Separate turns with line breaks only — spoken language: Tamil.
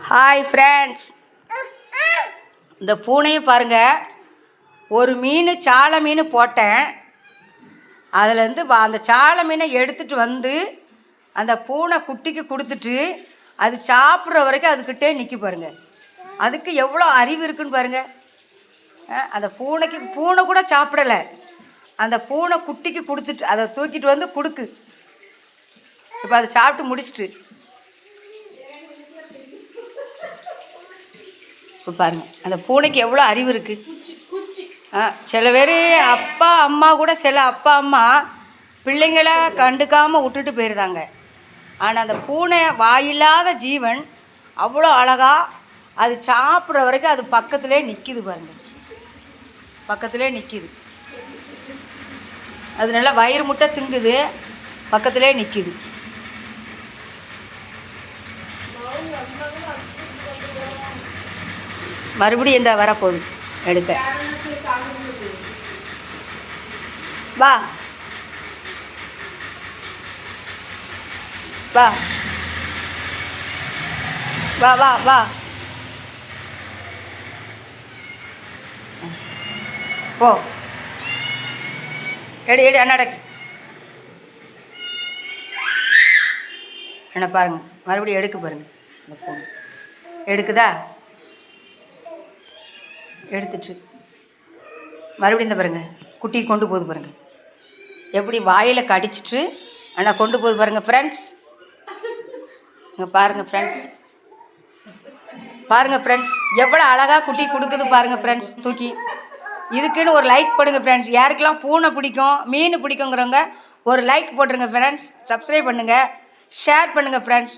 ஹாய் ஃப்ரெண்ட்ஸ், இந்த பூனையை பாருங்கள். ஒரு மீன் சாலை மீன் போட்டேன். அதுலேருந்து அந்த சாலை மீனை எடுத்துகிட்டு வந்து அந்த பூனை குட்டிக்கு கொடுத்துட்டு அது சாப்பிட்ற வரைக்கும் அதுக்கிட்டே நிற்க பாருங்கள். அதுக்கு எவ்வளோ அறிவு இருக்குன்னு பாருங்கள். அந்த பூனை கூட சாப்பிடலை. அந்த பூனை குட்டிக்கு கொடுத்துட்டு அதை தூக்கிட்டு வந்து கொடுக்கு. இப்போ அதை சாப்பிட்டு முடிச்சுட்டு இப்போ பாருங்கள், அந்த பூனைக்கு எவ்வளோ அறிவு இருக்குது. சில பேர் அப்பா அம்மா கூட, சில அப்பா அம்மா பிள்ளைங்களை கண்டுக்காமல் விட்டுட்டு போயிருந்தாங்க. ஆனால் அந்த பூனை வாயில்லாத ஜீவன் அவ்வளோ அழகாக அது சாப்பிட்ற வரைக்கும் அது பக்கத்துலேயே நிற்கிது பாருங்கள். பக்கத்துலேயே நிற்கிது. அது நல்லா வயிறு முட்டை திங்குது, பக்கத்துலேயே நிற்கிது. மறுபடியும் இந்த வரப்போகுது எடுக்க. வா வா வா வா வா போ. எடு எடு அண்ணாடக்கு என்ன பாருங்கள். மறுபடியும் எடுக்க பாருங்கள். இந்த பொண்ணு எடுக்குதா? எடுத்துட்டு மறுபடியும் இந்த பாருங்கள், குட்டி கொண்டு போகுது பாருங்கள். எப்படி வாயில் கடிச்சிட்டு ஆனால் கொண்டு போகுது பாருங்கள் ஃப்ரெண்ட்ஸ். இங்கே பாருங்கள் ஃப்ரெண்ட்ஸ், பாருங்கள் ஃப்ரெண்ட்ஸ், எவ்வளோ அழகாக குட்டி கொடுக்குது பாருங்கள் ஃப்ரெண்ட்ஸ். தூக்கி இதுக்குன்னு ஒரு லைக் போடுங்க ஃப்ரெண்ட்ஸ். யாருக்கெல்லாம் பூனை பிடிக்கும், மீன் பிடிக்குங்கிறவங்க ஒரு லைக் போட்டுருங்க ஃப்ரெண்ட்ஸ். சப்ஸ்கிரைப் பண்ணுங்கள், ஷேர் பண்ணுங்கள் ஃப்ரெண்ட்ஸ்.